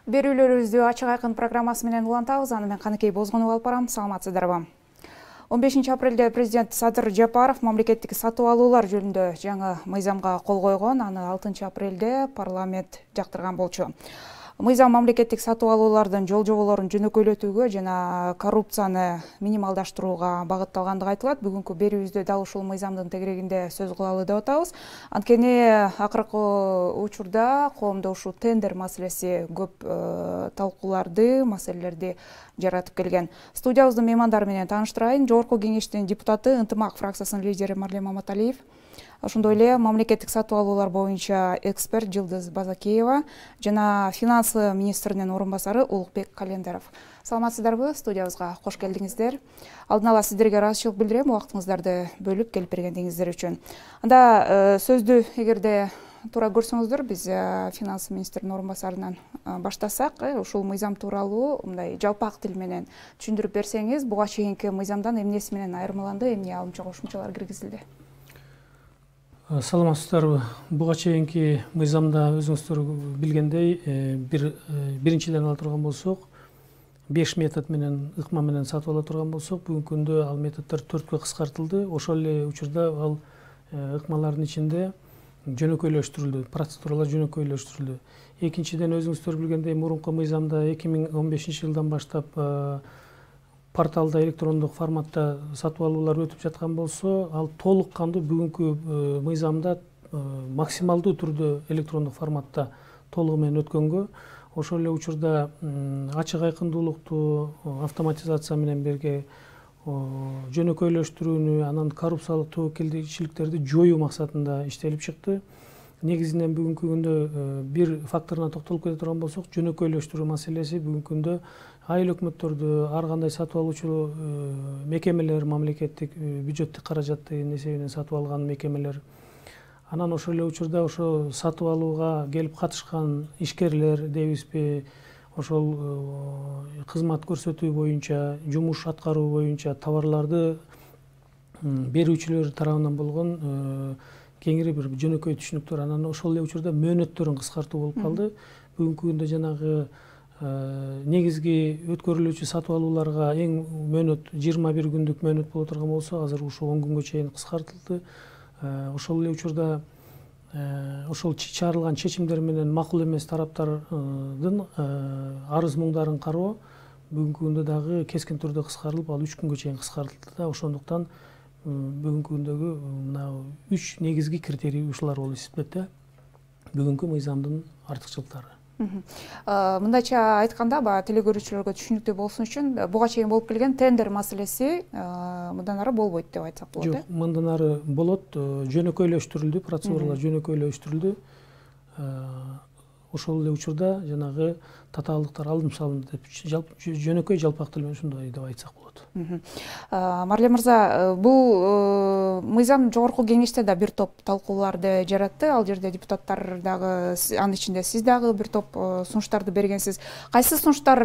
Берүүлөрүбүздү ачык айкын программасы менен улантабыз. Аны мен Каныкей Бозгонов алып барам. Саламатсыздарбы? 15 апрелде президент Садыр Жапаров мамлекеттик сатып алуулар жөнүндө жаңы мыйзамга кол койгон. Аны 6 апрелде парламент жактырган болчу. Мыйзам мамлекеттик сатып алуулардын жол жоболорун жөнөкөйлөтүүгө жана коррупцияны минималдаштырууга багытталгандыгы айтылат. Бүгүнкү берүүбүздө дал ушул мыйзамдын тегерегинде сөз кылалы деп атабыз. Анткени акыркы учурда коомдо ушул тендер маселеси көп талкууларды, маселелерди жаратып келген. Студиябыздын меймандары менен тааныштырайын. Жогорку кеңештин депутаты, Ынтымак фракциясынын лидери Марлем Маматалиев. Ошондой эле мамлекеттик сатып алуулар боюнча эксперт Жылдыз Базакеева жана финансы министринин орун басары Улукбек Календаров. Саламатсыздарбы? Студиябызга кош келдиңиздер. Алдын ала сиздерге ыраазычылык билдирем, убактыңыздарды бөлүп келип бергендигиңиздер үчүн. Анда сөздү эгерде туура көрсөңүздөр, биз финансы министринин орун басарынан баштасак, ушул мыйзам тууралуу мындай жалпак тил менен түшүндүрүп берсеңиз, буга чейинки мыйзамдан эмнеси менен айырмаланды, эмне алымча кошумчалар киргизилди? Саламатсыздарбы? Буга чейинки мыйзамда өзүңүздөр билгендей, биринчиден ала турган болсок, 5 метод менен ыкма менен сатып ала турган болсок, бүгүнкү күндө ал методдор 4кө кыскартылды. Ошол эле учурда ал ыкмалардын ичинде жөнөкөйлөштүрүлдү, процедуралар жөнөкөйлөштүрүлдү. Экинчиден өзүңүздөр билгендей, мурунку мыйзамда 2015 жылдан баштап порталда электрондук форматта сатып алуулар өтүп жаткан болсо, ал толук кандуу бүгүнкү мыйзамда максималдуу түрдө электрондук форматта толугу менен өткөнгө, ошол эле учурда ачык айкындуулукту автоматизация менен бирге жөнөкөйлөштүрүүнү, анан коррупциялык тобокелчиликтерди жоюу максатында иштелип чыкты. Негизинен бүгүнкү күндө бир факторуна токтолуп кете турган болсок, жөнөкөйлөштүрүү маселеси бүгүнкү күндө айыл өкмөттөрдү, ар кандай сатып алуучу мекемелер, мамлекеттик бюджеттик каражаттын эсебинен сатып алган мекемелер, анан ошол эле учурда ошо сатып алууга келип катышкан ишкерлер дейбизби, ошол кызмат көрсөтүү боюнча, жумуш аткаруу боюнча товарларды берүүчүлөр тарабынан болгон кеңири бир жөнөкөй түшүнүктөр, анан ошол эле учурда мөөнөттөрүн кыскартуу болуп калды. Бүгүнкү күндө жанагы негизги өткөрүлүүчү сатып алууларга эң мөөнөт 21 күндүк мөөнөт боло турган болсо, азыр ушу 10 күнгө чейин кыскартылды. Ошол эле учурда ошол чыгарылган чечимдер менен макул эмес тараптардын арыз муңдарын кароо бүгүнкү күндө дагы кескин түрдө кыскарылып, ал 3 күнгө чейин кыскартылды да. Ошондуктан бүгүнкү күндөгү мына 3 негизги критерий ушулар болуп эсептелет. Бүгүнкү мыйзамдын артыкчылыктары. Мындайча айтканда, теле көрүүчүлөргө түшүнүктүү болсун үчүн, буга чейин болуп келген тендер маселеси мындан ары болбойт деп айтсак болот. Жок, мындан ары болот. Жөнөкөйлөштүрүлдү, процедуралар жөнөкөйлөштүрүлдү. Ошол эле учурда жанагы татаалдыктар алынып салынды деп жөнөкөй жалпак тил менен ушундай деп айтсак болот. Марлем мырза, бул мыйзам жогорку кеңеште да бир топ талкууларды жаратты. Ал жерде депутаттар дагы, анын ичинде сиз дагы бир топ сунуштарды бергенсиз. Кайсы сунуштар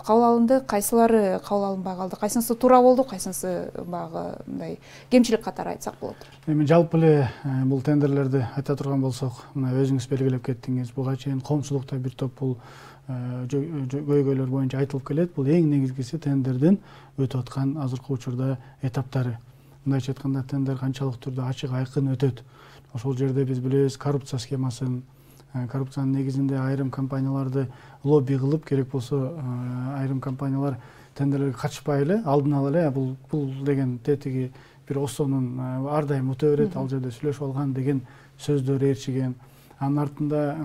кабыл алынды, кайсылары кабыл алынбай калды? Кайсынысы туура болду, кайсынысы баягы мындай кемчилик катары айтсак болот? Эми жалпы эле бул тендерлерди айта турган болсок, мына өзүңүз белгилеп кеттиңиз, буга чейин коомчулукта бир топ бул көйгөйлөр боюнча айтылып келет. Бул эң негизгиси тендердин өтүп аткан азыркы учурда этаптары. Мындайча айтканда, тендер канчалык түрдө ачык айкын өтөт. Ошол жерде биз билебиз, коррупция схемасын, коррупциянын негизинде айрым компанияларды лобби кылып, керек болсо айрым компаниялар тендерлерге катышпай эле алдын ала эле бул деген тетиги бир ОСОнун ар дайым өтө берет, ал жерде сүйлөшүп алган деген сөздөр ээрчиген. Анын артында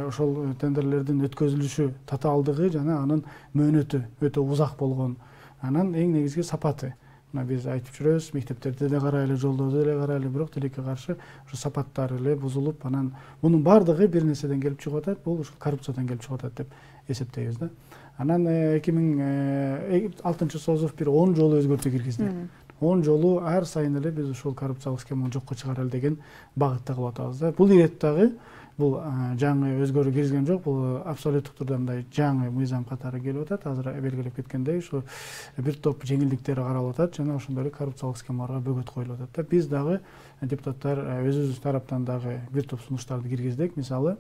ошол тендерлердин өткөзүлүшү татаалдыгы жана анын мөөнөтү өтө узак болгон. Анан эң негизги сапаты. Мына биз айтып жүрөбүз, мектептерди деле карайлы, жолдорду деле карайлы, бирок тилекке каршы ошо сапаттары эле бузулуп, анан мунун баардыгы бир нерседен келип чыгып атат, бул ушул коррупциядан келип чыгып атат деп эсептейбиз да. Анан 2006 созов бир 10 жолу өзгөртүү киргизди. 10 жолу ар сайын эле биз ушул коррупциялык схеманы жокко чыгаралы деген багытта кылып атабыз да. Бул ирет дагы бул жаңы өзгөрүү киргизген жок, бул абсолюттук түрдө мындай жаңы мыйзам катары келип атат. Азыр белгилеп кеткендей, ушу бир топ жеңилдиктер каралып атат жана ошондой эле коррупциялык схемаларга бөгөт коюлуп атат да. Биз дагы депутаттар өзүбүз тараптан дагы бир топ сунуштарды киргиздик. Мисалы,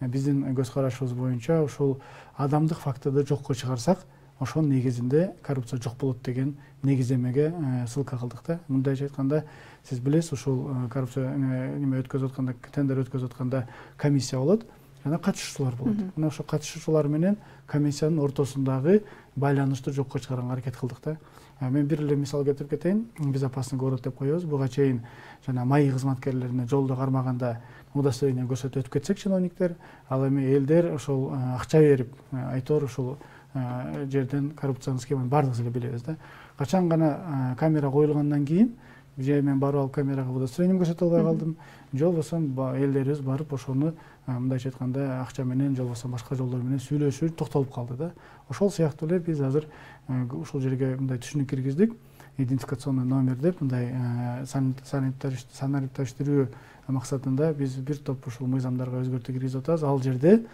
биздин көз карашыбыз боюнча ушул адамдык факторду жокко чыгарсак, ошонун негизинде коррупция жок болот деген негиздемеге ссылка кылдык да. Мындайча айтканда, сиз билесиз, ушул коррупция неме өткөзүп атканда, тендер өткөзүп атканда комиссия болот, жана катышуучулар болот. Мына ошо катышуучулар менен комиссиянын ортосундагы байланышты жокко чыгарганга аракет кылдык да. Мен бир эле мисал келтирип кетейин. Безопасный город деп коебуз. Буга чейин жана маи кызматкерлерине жолдо кармаганда удостоверение көрсөтүп өтүп кетсек чиновниктер, ал эми элдер ошол акча берип, айтор ушул жерден коррупциянын схеманы баардыгыбыз эле билебиз да. Качан гана камера коюлгандан кийин, же мен барып алып камерага удостоверение көрсөтө албай калдым, же болбосо элдерибиз барып ошону мындайча айтканда акча менен, же болбосо башка жолдор менен сүйлөшүү токтолуп калды да. Ошол сыяктуу эле биз азыр ушул жерге мындай түшүнүк киргиздик. Идентификационный номер деп, мындай санарипташтыруу максатында биз бир топ ушул мыйзамдарга өзгөртүү киргизип атабыз. Ал жерде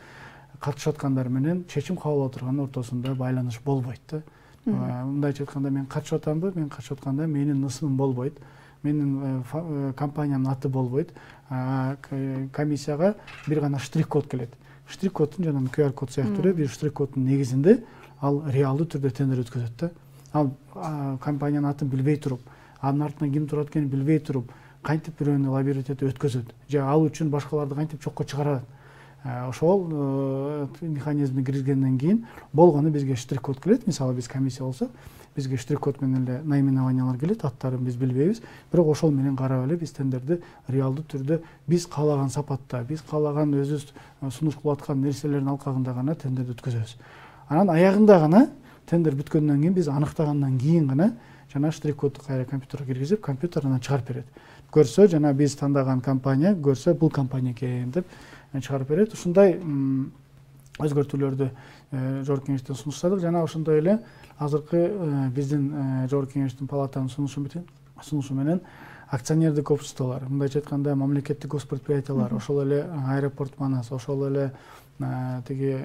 катышып аткандар менен чечим кабыл алып турган ортосунда байланыш болбойт да. Мындайча айтканда, мен катышып атамбы, мен катышып атканда менин ысымым болбойт, менин компаниямдын аты болбойт. Комиссияга бир гана штрих-код келет. Штрих-коддун жана QR код сыяктуу эле бир штрих-коддун негизинде ал реалдуу түрдө тендер өткөзөт да. Ал компаниянын атын билбей туруп, анын артынан ким турат экенин билбей туруп, кантип бирөөнү лоббировать этип өткөзөт, же ал үчүн башкаларды кантип жокко чыгарат. Ошол механизмди киргизгенден кийин болгону бизге штрих-код келет. Мисалы биз комиссия болсок, бизге штрих-код менен эле наименованиялар келет, аттарын биз билбейбиз. Бирок ошол менен карап эле биз тендерди реалдуу түрдө биз каалаган сапатта, биз каалаган өзүбүз сунуш кылып аткан нерселердин алкагында гана тендерди өткөзөбүз. Анан аягында гана тендер бүткөндөн кийин биз аныктагандан кийин гана жана штрих-кодду кайра компьютерге киргизип, компьютер анан чыгарып берет. Көрсө, жана биз тандаган компания көрсө, бул компания экен деп чыгарып берет. Ушундай өзгөртүүлөрдү жогорку кеңештен сунуштадык. Жана ошондой эле азыркы биздин жогорку кеңештин палатанын сунушу менен акционердик обществолор, мындайча айтканда мамлекеттик госпредприятиялар, ошол эле Аэропорт Манас, ошол эле тиги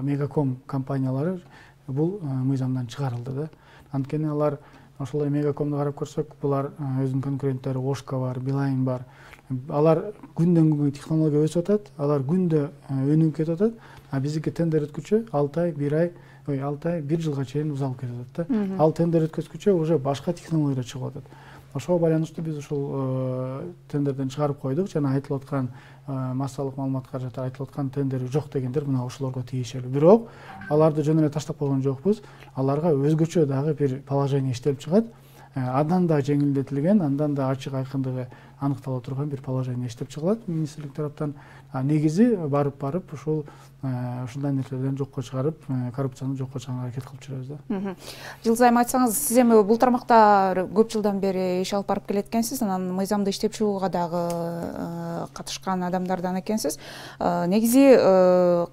Мегаком компаниялары бул мыйзамдан чыгарылды да. Анткени алар ошол Мегакомду карап көрсөк, булар өзүнүн конкуренттери Ошка бар, Билайн бар. Алар күндөн күнгө технология өсүп атат, алар күндө өнүгүп кетип атат. А биздики тендер өткүчө 6 ай, 1 жылга чейин узалып кетип атат да. Ал тендер өткөзгүчө уже башка технология чыгып атат. Ошого байланыштуу биз ушул тендерден чыгарып койдук. Жана айтылып аткан массалык маалымат каражаттар айтылып аткан тендери жок дегендер мына ошолорго тиешелүү. Бирок аларды жөн эле таштап койгон жокпуз. Аларга өзгөчө дагы бир положение иштелип чыгат. Андан да жеңилдетилген, андан да ачык айкындыгы аныктала турган бир положение иштеп чыгылат министрлик тараптан. Негизи барып ушул ушундай нерселерден жокко чыгарып, коррупцияны жокко чыгарганга аракет кылып жүрөбүз да. Жылзайым, айтсаңыз, сиз эми бул тармакта көп жылдан бери иш алып барып келет экенсиз, анан мыйзамды иштеп чыгууга дагы катышкан адамдардан экенсиз. Негизи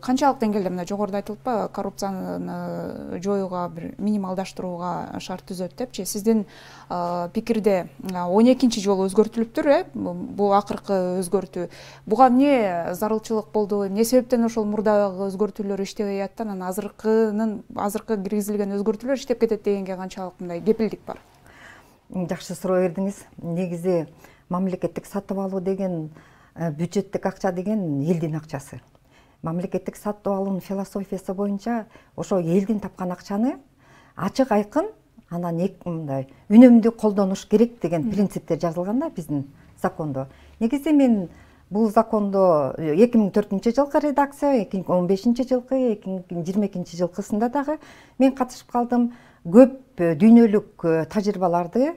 канчалык деңгээлде, мына жогоруда айтылыппы, коррупцияны жоюуга, бир минималдаштырууга шарт түзөт депчи, сиздин пикирде 12-нчи жолу өзгөртүлүптүр, бул акыркы өзгөртүү. Буга эмне зарылчылык болду, эмне себептен ошол мурдагы өзгөртүүлөр иштебей аттан анан азыркы киргизилген өзгөртүүлөр иштеп кетет дегенге канчалык мындай кепилдик бар? Жакшы суроо бердиңиз. Негизи мамлекеттик сатып алуу деген, бюджеттик акча деген элдин акчасы. Мамлекеттик сатып алуунун философиясы боюнча ошо элдин тапкан акчаны ачык айкын анан мындай үнөмдүү колдонуш керек деген принциптер жазылган да биздин закондо. Негизи мен бул закондо 2004 жылкы редакция, 2015 жылкы, 2022 жылкысында дагы мен катышып калдым. Көп дүйнөлүк тажрыйбаларды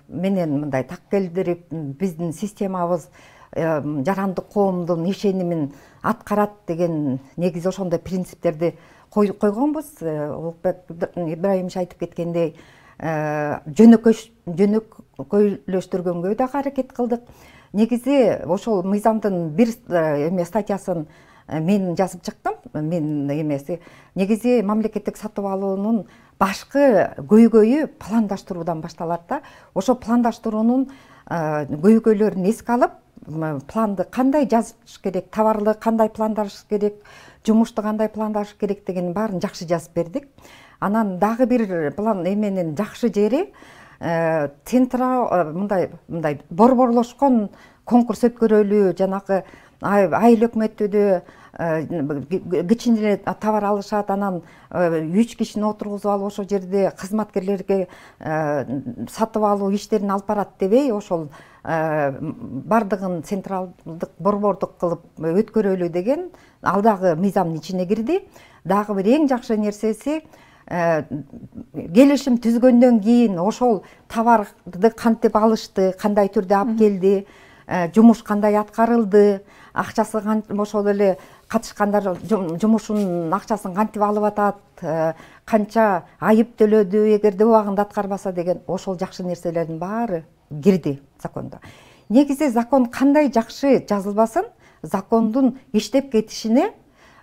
менен мындай так келтирип, биздин системабыз жарандык коомдун ишенимин аткарат деген негизи ошондой принциптерди койгонбуз. Улукбек Ибраимович айтып кеткендей, жөнөкөйлөштүргөнгө дагы аракет кылдык. Негизи ошол мыйзамдын бир статьясын мен жазып чыктым. Мен эмеси негизи мамлекеттик сатып алуунун башкы көйгөйү пландаштыруудан башталат да. Ошо пландаштыруунун көйгөйлөрүн эске алып, планды кандай жазыш керек, товарды кандай пландаш керек, жумушту кандай пландаш керек деген баарын жакшы жазып бердик. Анан дагы бир план эменин жакшы жери мындай борборлошкон конкурс өткөрөлүү, жанагы айыл өкмөтүдө кичине товар алышат, анан 3 кишини отургузуп алып ошол жерде кызматкерлерге сатып алуу иштерин алып барат дебей, ошол бардыгын централдык борбордук кылып өткөрөлү деген ал дагы мыйзамдын ичине кирди. Дагы бир эң жакшы нерсеси, келишим түзгөндөн кийин ошол товарды кантип алышты, кандай түрдө алып келди, жумуш кандай аткарылды, акчасы ошол эле катышкандар жумушунун акчасын кантип алып атат, канча айып төлөдү эгерде убагында аткарбаса деген, ошол жакшы нерселердин баары кирди закондо. Негизи закон кандай жакшы жазылбасын, закондун иштеп кетишине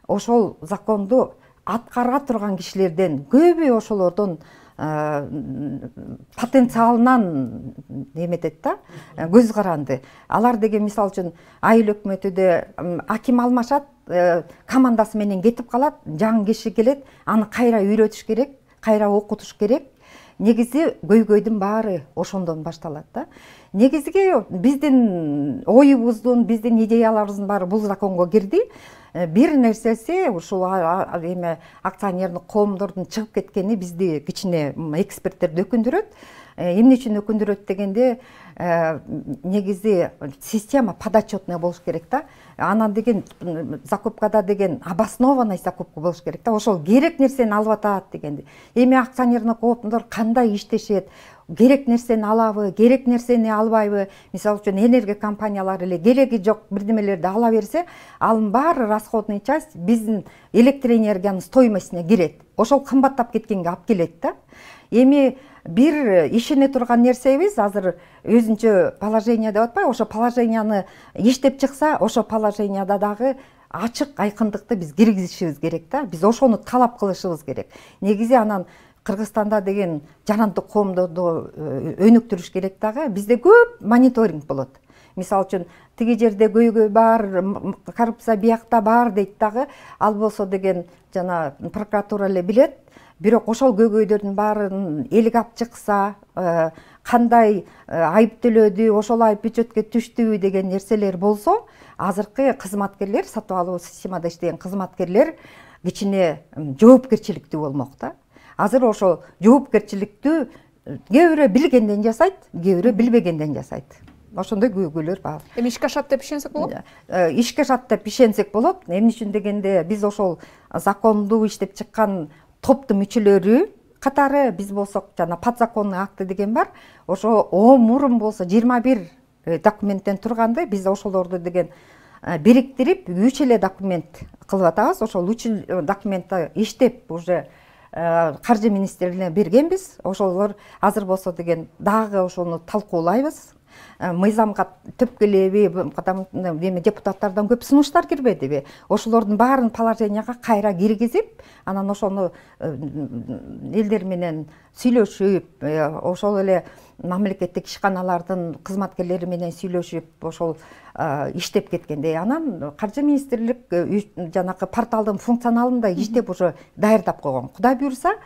ошол законду аткара турган кишилерден көбү ошолордон потенциалынан неметет да, көз каранды. Алар деген мисалы үчүн айыл өкмөтүдө аким алмашат, командасы менен кетип калат, жаңы киши келет, аны кайра үйрөтүш керек, кайра окутуш керек. Негизи көйгөйдүн баары ошондон башталат да. Негизги биздин оюбуздун, биздин идеяларыбыздын баары бул законго кирди. Бир нерсеси ушул эме акционердик коомдордун чыгып кеткени бизди кичине эксперттерди өкүндүрөт. Эмне үчүн өкүндүрөт дегенде, негизи система подотчетный болуш керек да. Анан деген закупкада деген обоснованный закупка болуш керек да. Ошол керек нерсени алып атат дегенди. Эми акционердик коомдор кандай иштешет, керек нерсени алабы, керек нерсени албайбы. Мисалы үчүн энергия компаниялары эле кереги жок бирдемелерди ала берсе, анын баары расходный часть биздин электроэнергиянын стоимостуна кирет. Ошол кымбаттап кеткенге алып келет да. Эми бир ишене турган нерсебиз азыр өзүнчө положение деп атпайбы, ошо положенияны иштеп чыкса, ошо положенияда дагы ачык айкындыкты биз киргизишибиз керек да. Биз ошону талап кылышыбыз керек. Негизи анан Кыргызстанда деген жарандык коомдорду өнүктүрүш керек дагы. Бизде көп мониторинг болот. Мисалы үчүн тиги жерде көйгөй бар, коррупция биякта бар дейт дагы. Ал болсо деген жана прокуратура эле билет. Бирок ошол көйгөйдөрдүн баарын элге алып чыкса, кандай айып төлөдү, ошол айып бюджетке түштүбү деген нерселер болсо, азыркы кызматкерлер, сатып алуу системада иштеген кызматкерлер кичине жоопкерчиликтүү болмок да. Азыр ошол жоопкерчиликтүү кээ бирөө билгенден жасайт, кээ бирөө билбегенден жасайт. Ошондой көйгөйлөр бар. Эми ишке ашат деп ишенсек болот? Ишке ашат деп ишенсек болот. Эмне үчүн дегенде, биз ошол законду иштеп чыккан топтун мүчөлөрү катары, биз болсок жана подзаконный акты деген бар. Ошо мурун болсо 21 документтен турганды, биз ошолорду деген бириктирип 3 эле документ кылып атабыз. Ошол 3 документти иштеп уже каржы министрлигине бергенбиз. Ошолор азыр болсо деген дагы ошону талкуулайбыз. Мыйзамга төпкөлеби, депутаттардан көп сунуштар кирбедиби? Ошолордун баарын положенияга кайра киргизип, анан ошону элдер менен сүйлөшүп, ошол эле мамлекеттик ишканалардын кызматкерлери менен сүйлөшүп, ошол иштеп кеткенде, анан каржы министрлик жанакы порталдын функционалын да иштеп уже даярдап койгон. Кудай буйрса,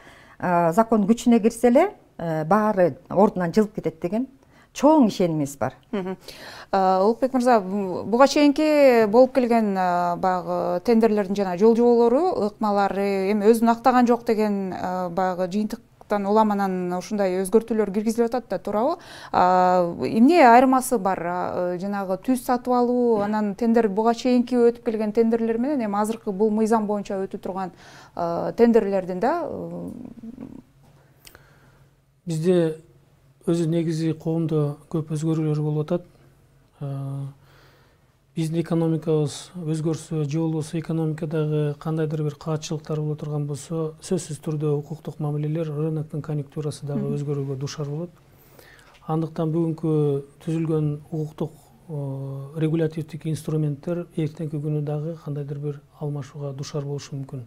закон күчүнө кирсе эле баары ордунан жылып кетет деген чоң ишенимибиз бар. Улукбек мырза, буга чейинки болуп келген баягы тендерлердин жана жол жоболору, ыкмалары эми өзүн актаган жок деген баягы жыйынтыктан улам анан ушундай өзгөртүүлөр киргизилип атат да, туурабы? Эмне айырмасы бар? Жанагы түз сатып алуу, анан тендер буга чейинки өтүп келген тендерлер менен эми азыркы бул мыйзам боюнча өтүп турган тендерлердин да бизде өзү негизи коомдо көп өзгөрүүлөр болуп атат. Биздин экономикабыз өзгөрсө, же болбосо экономикадагы кандайдыр бир каатчылыктар боло турган болсо, сөзсүз түрдө укуктук мамилелер, рыноктун конъюнктурасы дагы өзгөрүүгө дуушар болот. Андыктан бүгүнкү түзүлгөн укуктук регулятивдик инструменттер эртеңки күнү дагы кандайдыр бир алмашууга дуушар болушу мүмкүн.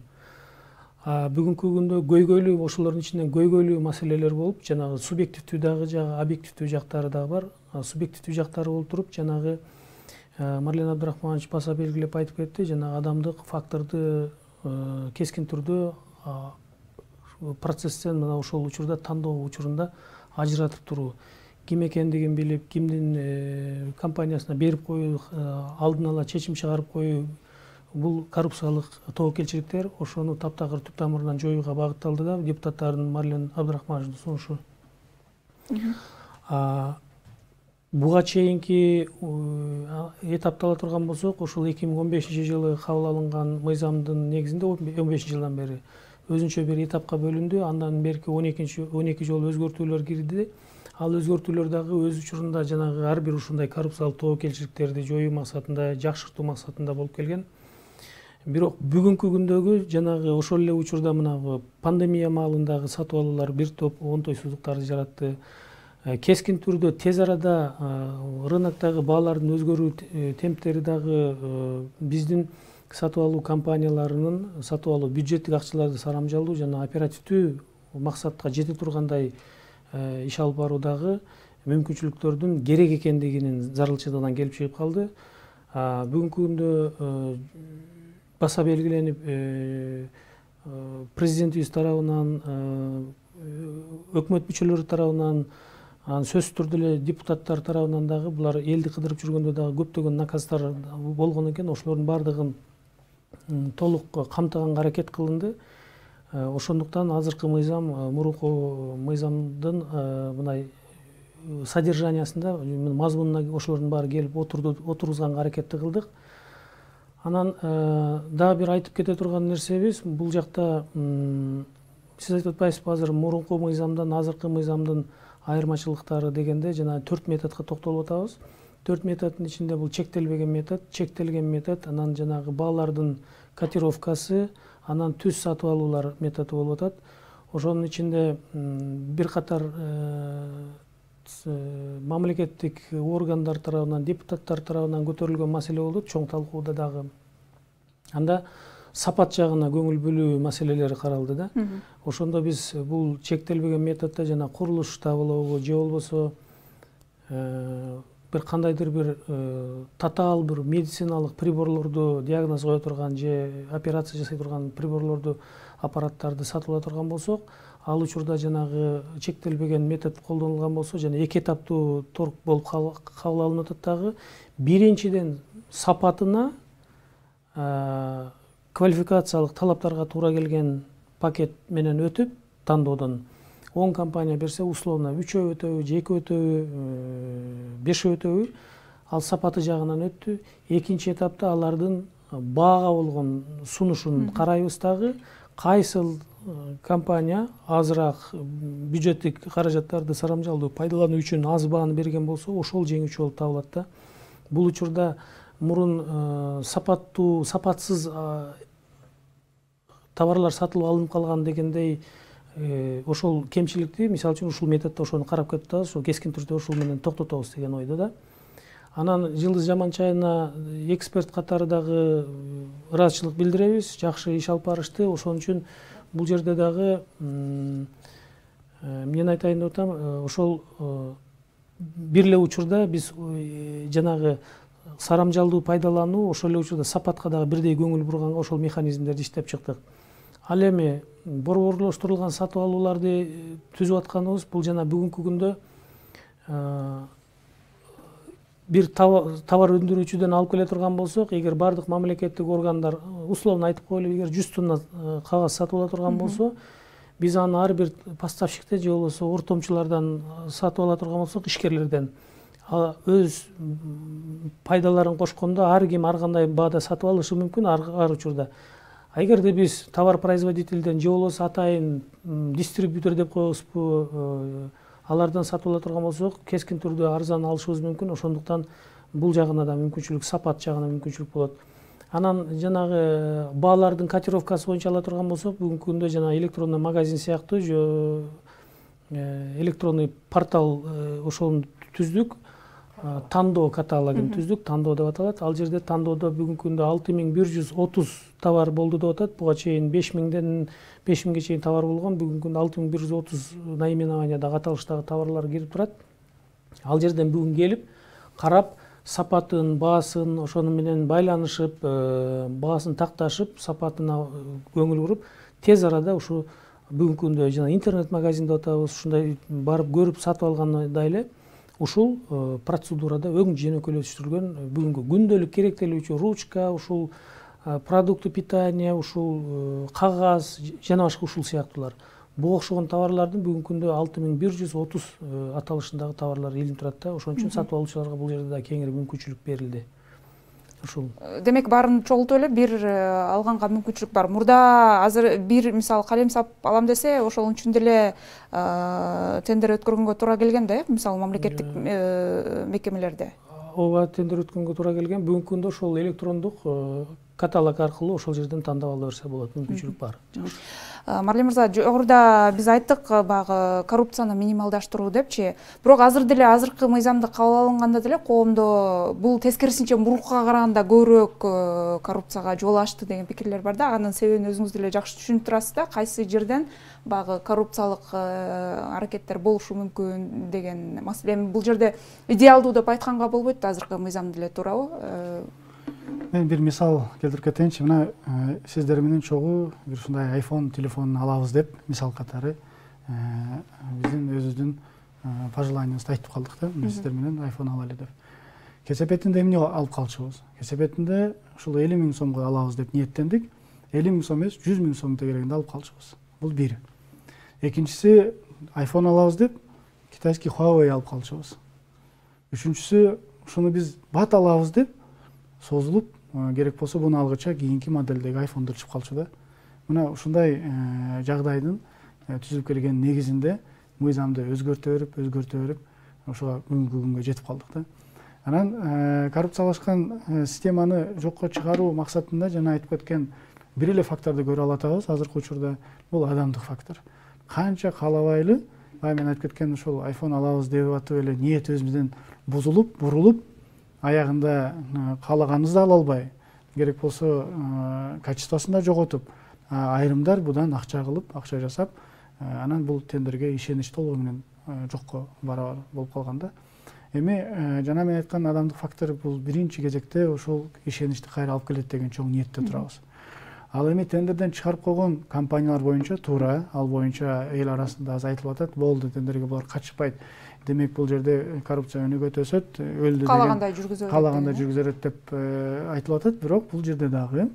Бүгүнкү күндө көйгөйлүү, ошолордун ичинен көйгөйлүү маселелер болуп, жанагы субъективдүү дагы жагы, объективдүү жактары дагы бар. Субъективдүү жактары болуп туруп, жанагы Марлен Абдрахманович баса белгилеп айтып кетти, жанагы адамдык факторду кескин түрдө процесстен мына ошол учурда тандоо учурунда ажыратып туруу. ким экендигин билип, кимдин компаниясына берип коюу, алдын ала чечим чыгарып коюу, бул коррупциялык тобокелчиликтер ошону таптакыр түп тамырынан жоюуга багытталды да депутаттардын Марлен Абдрахмановичтин сунушу. Буга чейинки этаптала турган болсок, ушул 2015-жылы кабыл алынган мыйзамдын негизинде 15-жылдан бери өзүнчө бир этапка бөлүндү. Андан берки 12 жолу өзгөртүүлөр кирди. Ал өзгөртүүлөр дагы өз учурунда жанагы ар бир ушундай коррупциялык тобокелчиликтерди жоюу максатында, жакшыртуу максатында болуп келген. Бирок бүгүнкү күндөгү жанагы ошол эле учурда мына пандемия маалындагы сатып алуулар бир топ онтойсуздуктарды жаратты. Кескин түрдө тез арада рыноктогу баалардын өзгөрүү темптери дагы биздин сатып алуу компанияларынын сатып алуу бюджеттик акчаларды сарамжалдуу жана оперативдүү максатка жете тургандай иш алып баруудагы мүмкүнчүлүктөрдүн керек экендигинин зарылчылыгынан келип чыгып калды. Бүгүнкү күндө баса белгиленип президентибиз тарабынан, өкмөт мүчөлөрү тарабынан, сөзсүз түрдө эле депутаттар тарабынан дагы булар элди кыдырып жүргөндө дагы көптөгөн наказдар болгон экен. Ошолордун баардыгын толук камтыганга аракет кылынды. Ошондуктан азыркы мыйзам мурунку мыйзамдын мындай содержаниясында, мазмунуна ошолордун баары келип отургузганга аракетти кылдык. Анан дагы бир айтып кете турган нерсебиз, бул жакта сиз айтып атпайсызбы, азыр мурунку мыйзамдан азыркы мыйзамдын айырмачылыктары дегенде жана 4 методко токтолуп атабыз. 4 методдун ичинде бул чектелбеген метод, чектелген метод, анан жанагы баалардын котировкасы, анан түз сатып алуулар методу болуп атат. Ошонун ичинде бир катар мамлекеттик органдар тарабынан, депутаттар тарабынан көтөрүлгөн маселе болду, чоң талкууда дагы. Анда сапат жагына көңүл бөлүү маселелери каралды да. Ошондо биз бул чектелбеген методдо жана курулуш табылабы же болбосо бир кандайдыр бир татаал бир медициналык приборлорду, диагноз кое турган же операция жасай турган приборлорду, аппараттарды сатып ала турган болсок, ал учурда жанагы чектелбеген метод колдонулган болсо жана эки этаптуу торг болуп кабыл алынып атат дагы. Биринчиден сапатына, квалификациялык талаптарга туура келген пакет менен өтүп, тандоодон 10 компания берсе, условно 3 өтөбү, 2 өтөбү, 5 өтөбү, ал сапаты жагынан өттү. Экинчи этапта алардын баага болгон сунушун карайбыз дагы, кайсыл компания азыраак бюджеттик каражаттарды сарамжалдуу пайдалануу үчүн аз бааны берген болсо, ошол жеңүүчү болуп табылат да. Бул учурда мурун сапаттуу, сапатсыз товарлар сатылып алынып калган дегендей ошол кемчиликти, мисалы үчүн ушул методдо ошону карап кетип атабыз, ошол кескин түрдө ушул менен токтотобуз деген ойдо да. Анан Жылдыз Жаманчайына эксперт катары дагы ыраазычылык билдиребиз, жакшы иш алып барышты. Ошон үчүн бул жерде дагы мен айтайын деп атам, ошол бир эле учурда биз жанагы сарамжалдуу пайдалануу, ошол эле учурда сапатка дагы бирдей көңүл бурганга ошол механизмдерди иштеп чыктык. Ал эми борборлоштурулган сатып алууларды түзүп атканыбыз бул жана бүгүнкү күндө бир товар өндүрүүчүдөн алып келе турган болсок, эгер бардык мамлекеттик органдар условно айтып коелу, эгер 100 тонна кагаз сатып ала турган болсо, биз аны ар бир поставщиктен же болбосо ортомчулардан сатып ала турган болсок, ишкерлерден өз пайдаларын кошкондо ар ким ар кандай баада сатып алышы мүмкүн ар учурда. Эгерде биз товар производительден же болбосо атайын дистрибьютор деп коебузбу, алардан сатып ала турган болсок, кескин түрдө арзан алышыбыз мүмкүн. Ошондуктан бул жагына да мүмкүнчүлүк, сапат жагына мүмкүнчүлүк болот. Анан жанагы баалардын котировкасы боюнча ала турган болсок, бүгүнкү күндө жана электрондой магазин сыяктуу электронный портал ошону түздүк. Тандоо каталогун түздүк, тандоо деп аталат. Ал жерде тандоодо бүгүнкү күндө 6130 товар болду деп атат. Буга чейин 5000ге чейин товар болгон. Бүгүнкү күндө 6130 наименованиядагы аталыштагы товарлар кирип турат. Ал жерден бүгүн келип, карап, сапатын, баасын, ошону менен байланышып, баасын такташып, сапатына көңүл буруп, тез арада ушу бүгүнкү күндө жана интернет магазин деп атабыз, ушундай барып көрүп сатып алгандай эле ушул процедурада өң жөнөкөйлөштүрүлгөн бүгүнкү күндөлүк керектелүүчү ручка, ушул продукты питания, ушул кагаз жана башка ушул сыяктуулар. Буга окшогон товарлардын бүгүнкү күндө 6130 аталышындагы товарлар илинип турат да. Ошон үчүн сатып алуучуларга бул жерде да кеңири мүмкүнчүлүк берилди. Ушул. Демек баарын чогултуп эле бир алганга мүмкүнчүлүк бар. Мурда азыр бир мисалы калем сап алам десе, ошол үчүн деле тендер өткөргөнгө туура келген да, мисалы мамлекеттик мекемелерде. Ооба, тендер өткөнгө туура келген. Бүгүнкү күндө ошол электрондук каталог аркылуу ошол жерден тандап ала берсе болот, мүмкүнчүлүк бар. Марлен мырза, жогоруда биз айттык баягы коррупцияны минималдаштыруу депчи. Бирок азыр деле азыркы мыйзамды кабыл алынганда деле коомдо бул тескерисинче мурункуга караганда көбүрөөк коррупцияга жол ачты деген пикирлер бар да. Анын себебин өзүңүз деле жакшы түшүнүп турасыз да. Кайсы жерден баягы коррупциялык аракеттер болушу мүмкүн деген маселе. Бул жерде идеалдуу деп айтканга болбойт да, азыркы мыйзам деле туурабы? Мен бир мисал келтирип кетейинчи. Мына сиздер менен чогуу бир ушундай iPhone телефонун алабыз деп мисал катары биздин өзүбүздүн пожеланиябызды айтып калдык да. Сиздер менен iPhone алалы деп. Кесепетинде эмне алып калчубуз? Кесепетинде ушул 50 000 сомго алабыз деп ниеттендик. 50 000 сом эмес, 100 000 сом тегерегинде алып калчубуз. Бул бир. Экинчиси, iPhone алабыз деп китайский Huawei алып калчубуз. Үчүнчүсү, ушуну биз бат алабыз деп созулуп, керек болсо буну алгыча кийинки моделдеги iPhone'ду чыгып калчу да. Мына ушундай жагдайдын түзүлүп келген негизинде мыйзамды өзгөртө берип, ошого бүгүнкү күнгө жетип калдык да. Анан коррупциялашкан системаны жокко чыгаруу максатында жана айтып кеткен бир эле факторду көрө алатабыз азыркы учурда, бул адамдык фактор. Канча каалабайлы, мен айтып кеткен ушул iPhone алабыз деп атып эле ниетибизден бузулуп, бурулуп, аягында каалаганыбызды ала албай, керек болсо качествосын да жоготуп, айрымдар будан акча кылып, акча жасап, анан бул тендерге ишенич толугу менен жокко барабар болуп калган да. Эми жана мен айткан адамдык фактор бул биринчи кезекте ошол ишеничти кайра алып келет деген чоң ниетте турабыз. Ал эми тендерден чыгарып койгон компаниялар боюнча туура, ал боюнча эл арасында аз айтылып атат, болду тендерге булар качпайт. Демек бул жерде коррупция өнүгөт өсөт, өлдү деген каалагандай жүргүзөлөт деп айтылып атат. Бирок бул жерде дагы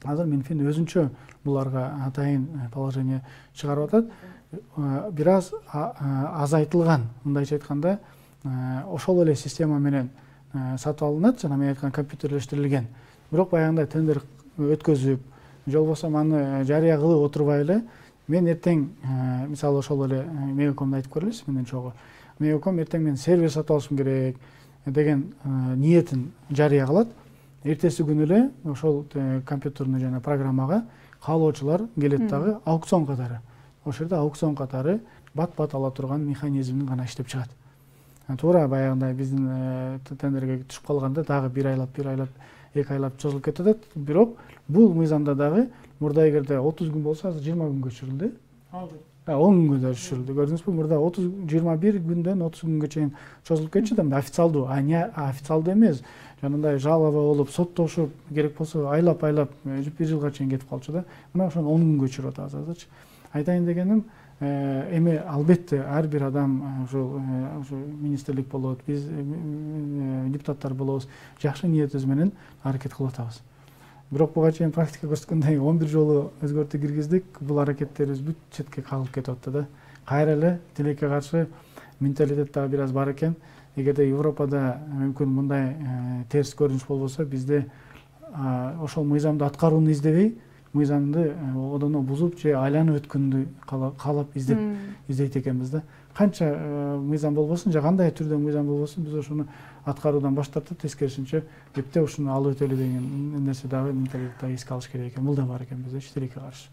азыр Минфин өзүнчө буларга атайын положение чыгарып атат. Бир аз азайтылган, мындайча айтканда, ошол эле система менен сатып алынат, жана мен айткан компьютерлештирилген. Бирок баягындай тендер өткөзүп, же болбосо аны жарыя кылып отурбай эле, мен эртең мисалы ошол эле Мегакомду айтып көрөлүз менден чогуу. Мегаком эртең мен сервис сатып алышым керек деген ниетин жарыя кылат. Эртеси күнү эле ошол компьютерный жана программага каалоочулар келет дагы аукцион катары. Ошол жерде аукцион катары бат-бат ала турган механизмин гана иштеп чыгат. Туура баягындай биздин тендерге түшүп калганда дагы бир айлап, 2 айлап чозулуп кетет. Бирок бул мыйзамда дагы мурда эгерде 30 күн болсо, азыр 20 күнгө түшүрүлдү. 10 күнгө да түшүрүлдү. Көрдүңүзбү? Мурда 21 күндөн 30 күнгө чейин чозулуп кетчү да, официалдуу, официалдуу эмес. Жанагындай жалоба болуп, соттошуп, керек болсо айлап, 1 жылга чейин кетип калчу да. Мына ошону 10 күнгө түшүрүп атабыз азырчы. Айтайын дегеним, эми албетте ар бир адам ушул министрлик болот, биз депутаттар болобуз, жакшы ниетибиз менен аракет кылып атабыз. Бирок буга чейин практика көрсөткөндөй 11 жолу өзгөртүү киргиздик, бул аракеттерибиз бүт четке кагылып кетип атты да. Кайра эле тилекке каршы менталитет дагы бир аз бар экен. Эгерде Европада мүмкүн мындай терс көрүнүш болбосо, бизде ошол мыйзамды аткарууну издебей, мыйзамды одоно бузуп же айланып өткөндү каалап издейт экенбиз да. Канча мыйзам болбосун, же кандай түрдө мыйзам болбосун, биз ошону аткаруудан баш тартып, тескерисинче эптеп ушуну алып өтөлү деген нерсе дагы менталитетте эске алыш керек экен. Бул да бар экен бизде тилекке каршы.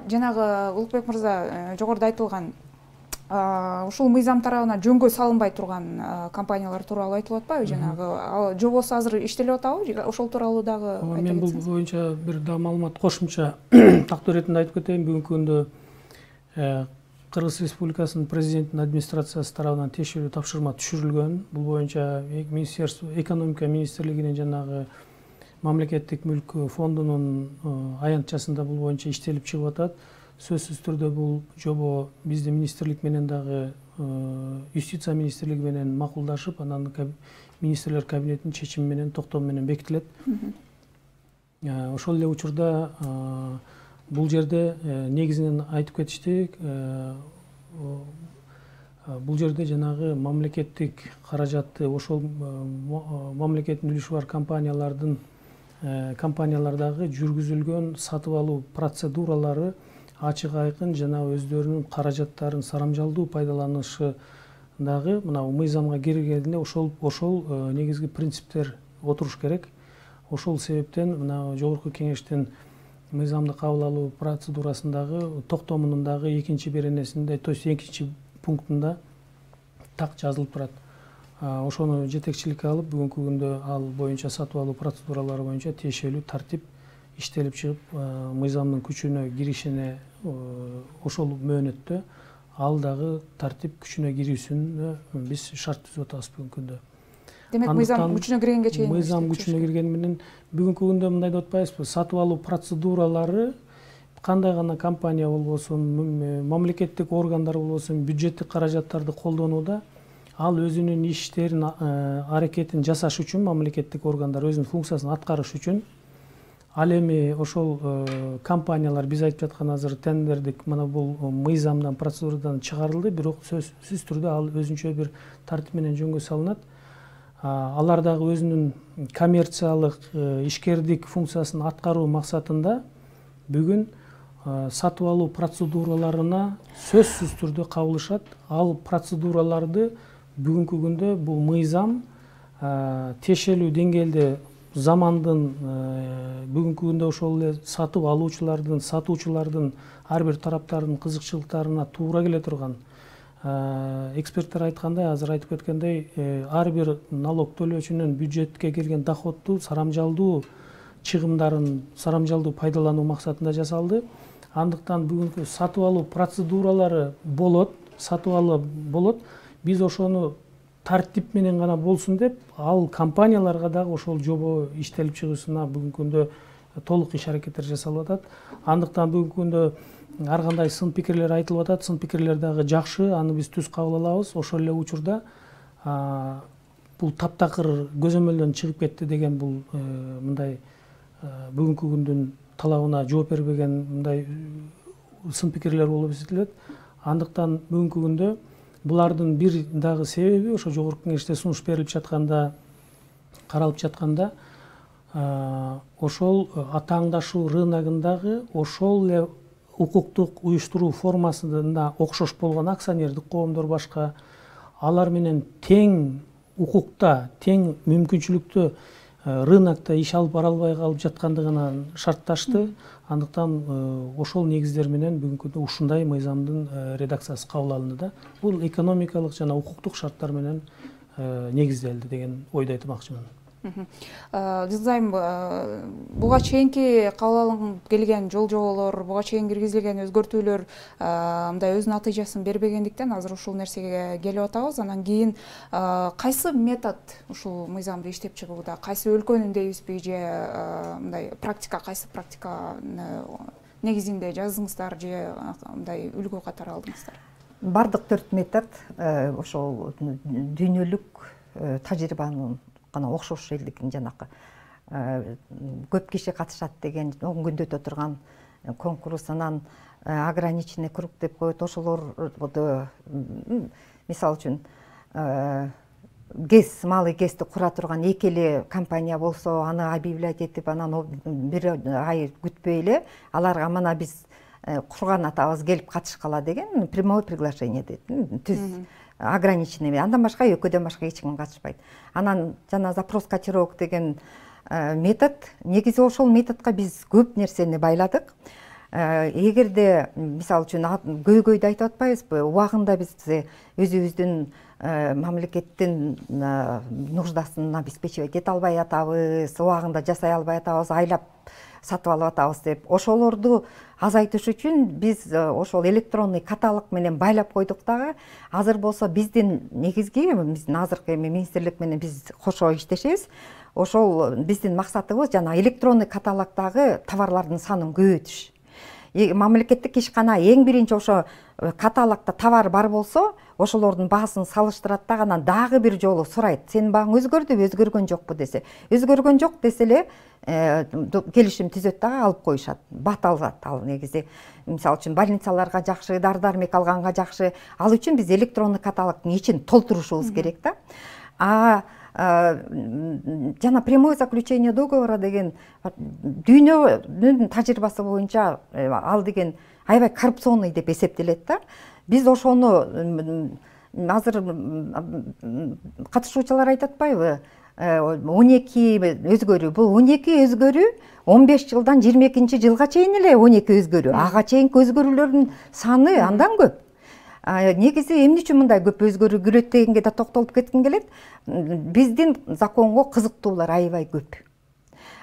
Жанагы Улукбек мырза жогоруда айтылган ушул мыйзам тарабынан жөнгө салынбай турган компаниялар тууралуу айтылып атпайбы? Жанагы жобосу азыр иштелип атабы? Ошол тууралуу дагы айта кетсеңиз. Мен бул боюнча бир да маалымат кошумча тактоо иретинде айтып кетейин. Бүгүнкү күндө Кыргыз Республикасынын президентинин администрациясы тарабынан тиешелүү тапшырма түшүрүлгөн. Бул боюнча Министерство экономика министрлигинин жанагы мамлекеттик мүлк фондунун аянтчасында бул боюнча иштелип чыгып атат. Сөзсүз түрдө бул жобо биздин министрлик менен дагы юстиция министрлиги менен макулдашып, анан министрлер кабинетинин чечими менен, токтому менен бекитилет. Ошол эле учурда бул жерде негизинен айтып кетишти, бул жерде жанагы мамлекеттик каражатты ошол мамлекеттин үлүшү бар компаниялардагы жүргүзүлгөн сатып алуу процедуралары ачык айкын жана өздөрүнүн каражаттарын сарамжалдуу пайдаланышындагы мына мыйзамга киргенде ошол негизги принциптер отуруш керек. Ошол себептен мына жогорку кеңештин мыйзамды кабыл алуу процедурасындагы токтомунундагы экинчи беренесинде, то есть экинчи пунктунда так жазылып турат. Ошону жетекчиликке алып, бүгүнкү күндө ал боюнча сатып алуу процедуралары боюнча тиешелүү тартип иштелип чыгып, мыйзамдын күчүнө киришине ошол мөөнөттө ал дагы тартип күчүнө кирүүсүнө биз шарт түзүп атабыз бүгүнкү күндө. Демек мыйзам күчүнө киргенге чейин мыйзам күчүнө киргени менен бүгүнкү күндө мындай деп атпайбызбы, сатып алуу процедуралары кандай гана компания болбосун, мамлекеттик органдар болбосун, бюджеттик каражаттарды колдонууда ал өзүнүн иштерин, аракетин жасаш үчүн, мамлекеттик органдар өзүнүн функциясын аткарыш үчүн, ал эми ошол компаниялар биз айтып жаткан азыр тендердик мына бул мыйзамдан, процедурадан чыгарылды, бирок сөзсүз түрдө ал өзүнчө бир тартип менен жөнгө салынат. Алар дагы өзүнүн коммерциялык, ишкердик функциясын аткаруу максатында бүгүн сатып алуу процедураларына сөзсүз түрдө кабылышат. Ал процедураларды бүгүнкү күндө бул мыйзам тиешелүү деңгээлде замандын бүгүнкү күндө ошол эле сатып алуучулардын, сатуучулардын ар бир тараптардын кызыкчылыктарына туура келе турган. Эксперттер айткандай, азыр айтып кеткендей, ар бир налог төлөөчүнүн бюджетке келген доходду сарамжалдуу чыгымдарын сарамжалдуу пайдалануу максатында жасалды. Андыктан бүгүнкү сатып алуу процедуралары болот, Биз ошону тартип менен гана болсун деп, ал компанияларга дагы ошол жобо иштелип чыгуусуна бүгүнкү күндө толук иш-аракеттер жасалып атат. Андыктан бүгүнкү күндө ар кандай сын пикирлер айтылып атат. Сын пикирлер дагы жакшы, аны биз түз кабыл алабыз. Ошол эле учурда бул таптакыр көзөмөлдөн чыгып кетти деген бул мындай бүгүнкү күндүн талабына жооп бербеген мындай сын пикирлер болуп эсептелет. Андыктан бүгүнкү күндө булардын бир дагы себеби ошо жогорку кеңеште сунуш берилип жатканда, каралып жатканда, ошол атааңдашуу рыногундагы ошол эле укуктук уюштуруу формасында окшош болгон акционердик коомдор башка, алар менен тең укукта, тең мүмкүнчүлүктө рынокто иш алып бара албай калып жаткандыгынан шартташты. Андыктан ошол негиздер менен бүгүнкү күндө ушундай мыйзамдын редакциясы кабыл алынды да. Бул экономикалык жана укуктук шарттар менен негизделди деген ойду айтмакчымын. Дизайм буга чейинки кабыл алынып келген жол-жоболор, буга чейин киргизилген өзгөртүүлөр мындай өз натыйжасын бербегендиктен азыр ушул нерсеге келип атабыз. Анан кийин кайсы метод ушул мыйзамды иштеп чыгууда, кайсы өлкөнүн дейбизби же мындай практика, кайсы практика негизинде жаздыңыздар же мындай үлгү катары алдыңыздар? Бардык 4 метод ошол дүйнөлүк тажрыйбанын гана окшош элдикин жанакы көп киши катышат деген 10 күндө турган конкурс, анан ограниченный круг деп коет. Ошолорду мисалы үчүн ГЭС, малый ГЭСти кура турган эки эле компания болсо, аны объявлять этип, анан бир ай күтпөй эле аларга мына биз курган атабыз, келип катышкыла деген прямое приглашение дейт. Түз ограниченный. Андан башка экөөдөн башка эч ким катышпайт. Анан жана запрос котировок деген метод, негизи ошол методко биз көп нерсени байладык. Эгерде мисалы үчүн көйгөйдү айтып атпайбызбы, убагында биз өзүбүздүн мамлекеттин нуждасын обеспечивать эте албай атабыз, убагында жасай албай атабыз, айлап сатып алып атабыз деп, ошолорду азайтыш үчүн биз ошол электронный каталог менен байлап койдук дагы. Азыр болсо биздин негизги, биздин азыркы министрлик менен биз кошо иштешебиз. Ошол биздин максатыбыз жана электронный каталогдагы товарлардын санын көбөйтүш. мамлекеттик ишкана эң биринчи ошо каталогдо товар бар болсо ошолордун баасын салыштырат да анан дагы бир жолу сурайт, сенин бааң өзгөрдүбү, өзгөргөн жокпу десе. Өзгөргөн жок десе эле келишим түзөт дагы алып коюшат, бат алат ал негизи. Мисалы үчүн больницаларга жакшы, дары-дармек алганга жакшы. Ал үчүн биз электрондук каталогдун ичин толтурушубуз керек да. Жана прямое заключение договора деген дүйнөнүн тажрыйбасы боюнча ал деген аябай коррупционный деп эсептелет да. Биз ошону азыр катышуучулар айтып атпайбы? 12 өзгөрүү. Бул 12 өзгөрүү 15 жылдан 22 жылга чейин эле 12 өзгөрүү. Ага чейинки өзгөрүүлөрдүн саны андан көп. Негизи эмне үчүн мындай көп өзгөрүү кирет дегенге да токтолуп кетким келет. Биздин законго кызыктуулар аябай көп.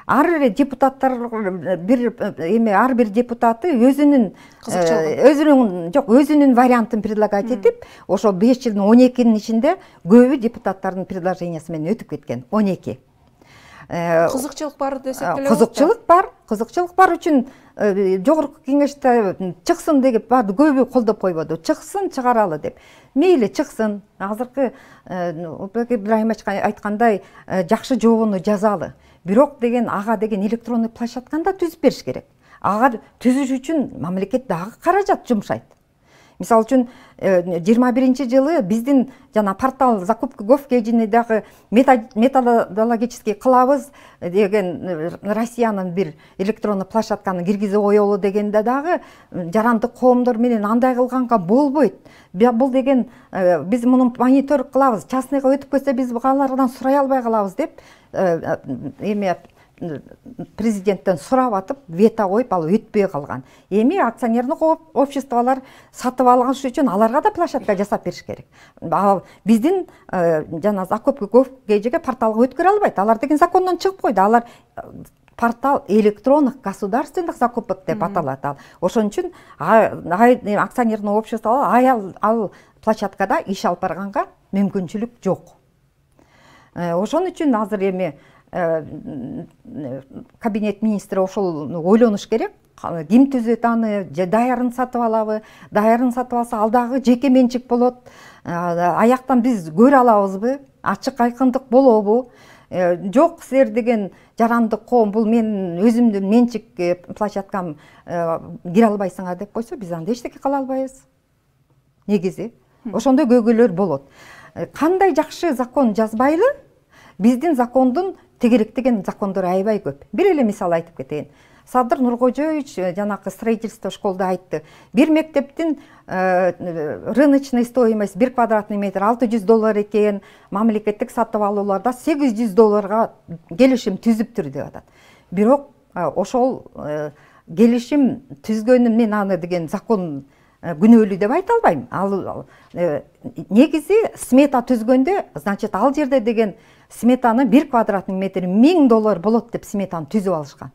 Ар депутаттар ар бир депутаты өзүнүн вариантын предлагать этип, ошо 5 жылдын 12-нин ичинде көбү депутаттардын предложениясы менен өтүп кеткен. 12. Кызыкчылык бар десек деле. Кызыкчылык бар үчүн жогорку кеңеште чыксын деп көбү колдоп койбоду. Чыксын, чыгаралы деп. Мейли чыксын. Азыркы Улукбек Ибраимович айткандай жакшы жообуну жазалы. Бирок деген ага деген электронный площадканы түзүп бериш керек. Ага түзүш үчүн мамлекет дагы каражат жумшайт. Мисалы үчүн 21 жылы биздин жана портал закупка Gov.kg дагы методологический кылабыз деген Россиянын бир электронный площадканы киргизип коелу дегенде дагы жарандык коомдор менен андай кылганга болбойт. Бул деген биз муну мониторинг кылабыз, частныйга өтүп кетсе биз алардан сурай албай калабыз деп президенттен сурап атып, вето коюп, ал өтпөй калган. Эми акционердик обществолор сатып алган үчүн аларга да площадка жасап бериш керек. Биздин жана закупка Gov.kg порталга өткөрө албайт. Алар деген закондон чыгып койду. Алар портал электронных государственных закупок деп аталат. Ошон үчүн акционердик обществолор ал площадкада иш алып барганга мүмкүнчүлүк жок. Ошон үчүн азыр эми кабинет министри ошол ойлонуш керек. Ким түзөт аны, же даярын сатып алабы? Даярын сатып алса, ал дагы жеке менчик болот. Аяктан биз көрө алабызбы? Ачык айкындык болобу? Жок, силер деген жарандык коом, бул менин өзүмдүн менчик площадкам, кире албайсыңар деп койсо, биз анда эчтеке кыла албайбыз. Негизи ошондой көйгөйлөр болот. Кандай жакшы закон жазбайлы? Биздин закондун тегеректеген закондор аябай көп. Бир эле мисал айтып кетейин. Садыр Нуркожоевич жанакы строительство школда айтты. Бир мектептин рыночный стоимость 1 квадратный метр $600 экен, мамлекеттик сатып алууларда $800 келишим түзүптүр деп атат. Бирок ошол келишим түзгөнүм мен аны деген закон күнөөлүү деп айта албайм. Ал негизи смета түзгөндө, значит, ал жерде деген сметаны 1 квадратный метр $1000 болот деп сметаны түзүп алышкан.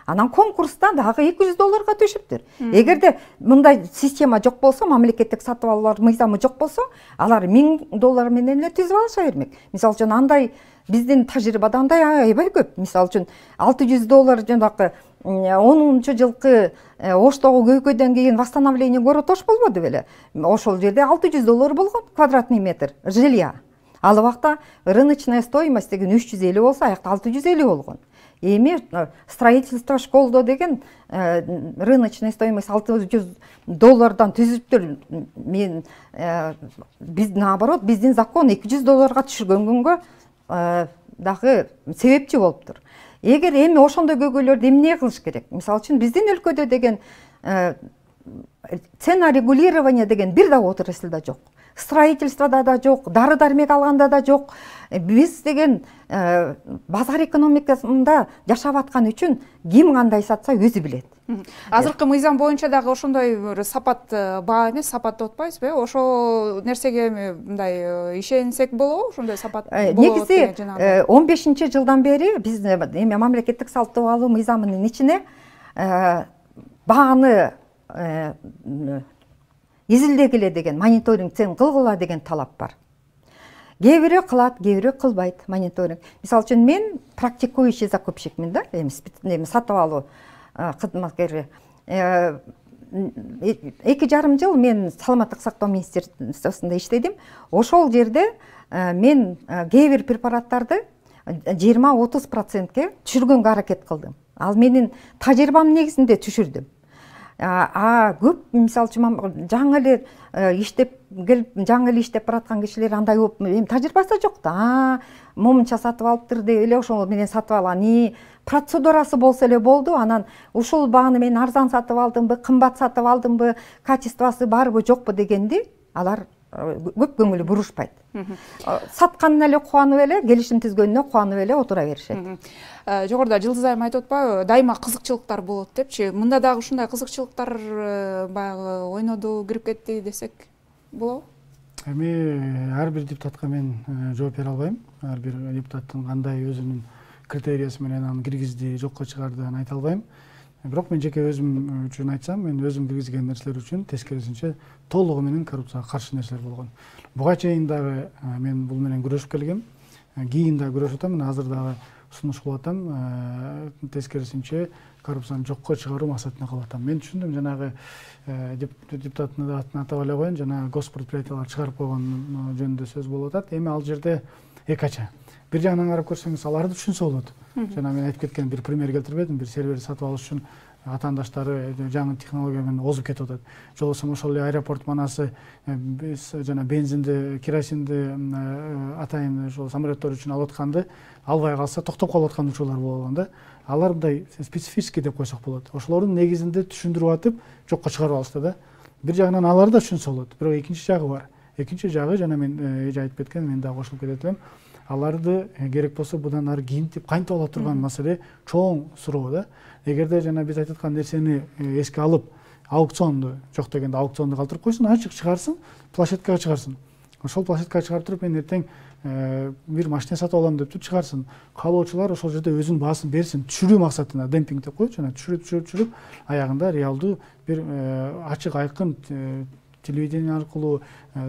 Анан конкурста дагы $200 түшүптүр. Эгерде мындай система жок болсо, мамлекеттик сатып алуулар мыйзамы жок болсо, алар $1000 менен эле түзүп алыша бермек. Мисалы үчүн андай биздин тажрыйбада андай аябай көп. Мисалы үчүн $600 жанакы 10-жылкы Оштогу көйкөдөн кийин восстановление город Ош болбоду беле? Ошол жерде $600 болгон квадратный метр жилья. Ал убакта рыночная стоимость деген 350 болсо, аякта 650 болгон. Эми строительство школдо деген рыночная стоимость $600 түзүптүр. Мен биз наоборот, биздин закон $200 түшүргөн күнгө дагы себепчи болуптур. Эгер эми ошондой көйгөйлөрдү эмне кылыш керек? Мисалы үчүн биздин өлкөдө деген цена регулирования деген бир да отрасльда жок. Строительствода да жок, дары-дармек алганда да жок. Биз деген базар экономикасында жашап аткан үчүн ким кандай сатса өзү билет. Азыркы мыйзам боюнча дагы ошондой бир сапат баа эмес, сапат деп атпайбызбы? Ошол нерсеге мындай ишенсек болобу? Ошондой сапат болот. Негизи 15-жылдан бери биз эми мамлекеттик сатып алуу мыйзамынын ичине бааны изилдегиле деген, мониторингтен кылгыла деген талап бар. Кээ бирөө кылат, кээ бирөө кылбайт мониторинг. Мисалы үчүн мен практикующий закупщикмин да, эми сатып алуу кызматкери. 2,5 жыл мен саламаттык сактоо министерствосунда иштедим. Ошол жерде мен кээ бир препараттарды 20-30%ке түшүргөнгө аракет кылдым. Ал менин тажрыйбам негизинде түшүрдүм. Көп мисалы үчүн жаңы эле иштеп келип, жаңы эле иштеп бараткан кишилер андай болуп, эми тажрыйбасы жок да. Момунча сатып алыптыр деп эле ошол менен сатып алган. Процедурасы болсо эле болду. Анан ушул бааны мен арзан сатып алдымбы, кымбат сатып алдымбы, качествосы барбы, жокпу дегенди алар көп көңүл бурушпайт. Сатканына эле кубанып эле, келишим түзгөнүнө кубанып эле отура беришет. Жогоруда Жылдыз айым айтып атпайбы, дайыма кызыкчылыктар болот депчи. Мында дагы ушундай кызыкчылыктар баягы ойноду, кирип кетти десек болобу? Эми ар бир депутатка мен жооп бере албайм. Ар бир депутаттын кандай өзүнүн критериясы менен аны киргизди, жокко чыгарды аны айта албайм. Бирок мен жеке өзүм үчүн айтсам, мен өзүм киргизген нерселер үчүн тескерисинче толугу менен коррупцияга каршы нерселер болгон. Буга чейин дагы мен бул менен күрөшүп келгем. Кийин да күрөшүп атам, азыр дагы сунуш кылып атам. Тескерисинче коррупцияны жокко чыгаруу максатында кылып атам. Мен түшүндүм, жанагы депутаттын атын атап эле коеюн, жана госпредприятиялар чыгарып койгон жөнүндө сөз болуп атат. Эми ал жерде эки ача. Бир жагынан карап көрсөңүз, аларды түшүнсө болот. Жана мен айтып кеткен бир пример келтирбедим, бир сервер сатып алыш үчүн атаандаштары жаңы технология менен озуп кетип атат. Жолбосо ошол эле аэропорт манасы жана бензинди, керосинди атайын ошол самолеттор үчүн алып атканды албай калса токтоп калып аткан учурлар болгон да. Алар мындай специфический деп койсок болот. Ошолордун негизинде түшүндүрүп атып жокко чыгарып алышты да. Бир жагынан алар да түшүнсө болот. Бирок экинчи жагы бар. Экинчи жагы жана мен эже айтып кеткен, мен дагы кошулуп кетет элем. Аларды керек болсо будан ары кийинтип кантип ала турган маселе чоң суроо да. Эгерде жана биз айтып аткан нерсени эске алып, аукционду жок дегенде аукционду калтырып койсун, ачык чыгарсын, площадкага чыгарсын. Ошол площадкага чыгарып туруп мен эртең бир машина сатып алам деп чыгарсын. Каалоочулар ошол жерде өзүнүн баасын берсин, түшүрүү максатында, демпинг деп коет, жана түшүрүп аягында реалдуу бир ачык айкын телевидение аркылуу,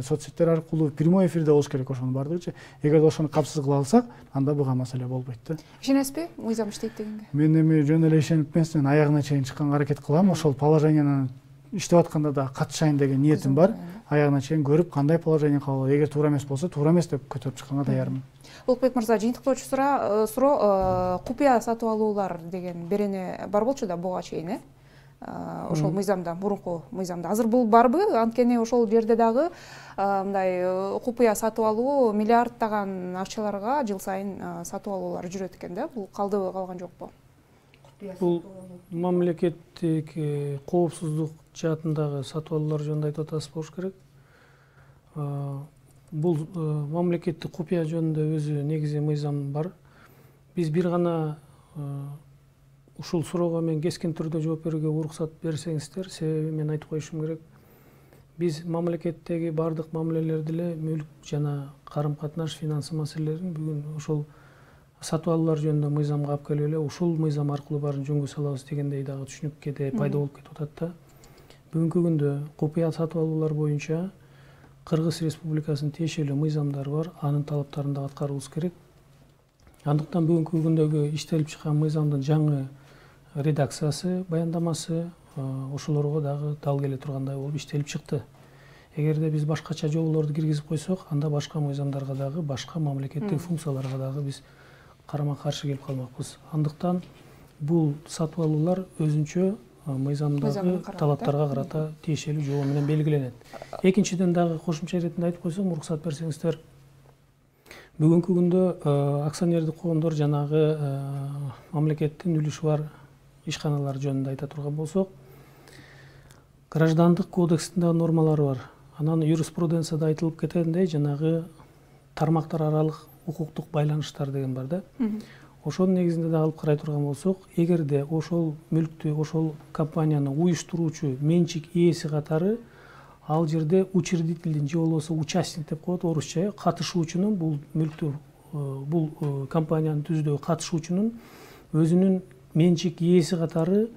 соцсеттер аркылуу прямой эфирде болуш керек ошонун баардыгычы. Эгерде ошону капсыз кыла алсак, анда буга маселе болбойт да. Ишенесизби, мыйзам иштейт дегенге? Мен эми жөн эле ишенип эмес, мен аягына чейин чыкканга аракет кылам. Ошол положениянан иштеп атканда да катышайын деген ниетим бар. Аягына чейин көрүп, кандай положение кабыл алат. Эгер туура эмес болсо, туура эмес деп көтөрүп чыкканга даярмын. Улукбек мырза, жыйынтыктоочу суроо купуя сатып алуулар деген берене бар болчу да буга чейин, ошол мыйзамда, мурунку мыйзамда. Азыр бул барбы? Анткени ошол жерде дагы мындай купуя сатып алуу миллиардтаган акчаларга жыл сайын сатып алуулар жүрөт экен да. Бул калдыбы, калган жокпу? Бул мамлекеттик коопсуздук жаатындагы сатып алуулар жөнүндө айтып атасыз болуш керек. Бул мамлекеттик купуя жөнүндө өзү негизи мыйзам бар. Биз бир гана ушул суроого мен кескин түрдө жооп берүүгө уруксат берсеңиздер, себеби мен айтып коюшум керек. Биз мамлекеттеги бардык мамилелерди эле мүлк жана карым-катнаш финансы маселелерин бүгүн ошол сатып алуулар жөнүндө мыйзамга алып келип эле ушул мыйзам аркылуу баарын жөнгө салабыз дегендей дагы түшүнүккө да пайда болуп кетип атат да. Бүгүнкү күндө купуя сатып алуулар боюнча Кыргыз Республикасынын тиешелүү мыйзамдары бар, анын талаптарын да аткарабыз керек. Андыктан бүгүнкү күндөгү иштелип чыккан мыйзамдын жаңы редакциясы, баяндамасы ошолорго дагы дал келе тургандай болуп иштелип чыкты. Эгерде биз башкача жоболорду киргизип койсок, анда башка мыйзамдарга дагы, башка мамлекеттик функцияларга дагы биз карама-каршы келип калмакпыз. Андыктан бул сатып алуулар өзүнчө мыйзамдагы талаптарга карата тиешелүү жобо менен белгиленет. Экинчиден дагы кошумча иретинде айтып койсом, уруксат берсеңиздер, бүгүнкү күндө акционердик коомдор жанагы мамлекеттин үлүшү бар ишканалар жөнүндө айта турган болсок, граждандык кодекстин да нормалары бар. Анан юриспруденцияда айтылып кеткендей, жанагы тармактар аралык укуктук байланыштар деген бар да. Ошонун негизинде да алып карай турган болсок, эгерде ошол мүлктү, ошол компанияны уюштуруучу менчик ээси катары, ал жерде учредительдин же болбосо участник деп коет орусча, катышуучунун, бул мүлктү, бул компаниянын түзүүдөгү катышуучунун өзүнүн менчик ээси катары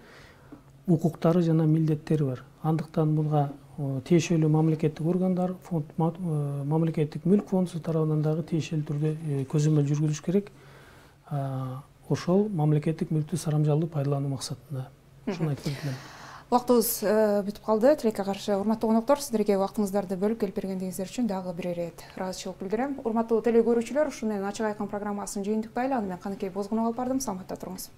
укуктары жана милдеттери бар. Андыктан буга тиешелүү мамлекеттик органдар, мамлекеттик мүлк фондусу тарабынан дагы тиешелүү түрдө көзөмөл жүргүзүш керек. Ошол мамлекеттик мүлктү сарамжалдуу пайдалануу максатында. Ушуну айтып кетем. Убактыбыз бүтүп калды. Тилекке каршы урматтуу коноктор, сиздерге убактыңыздарды бөлүп келип бергендигиңиздер үчүн дагы бир ирет ыраазычылык билдирем. Урматтуу теле көрүүчүлөр, ушуну менен ачык айкын программасын жыйынтыктайлы. Аны мен Каныкей Бозгунова алып бардым. Саламатта туруңуз.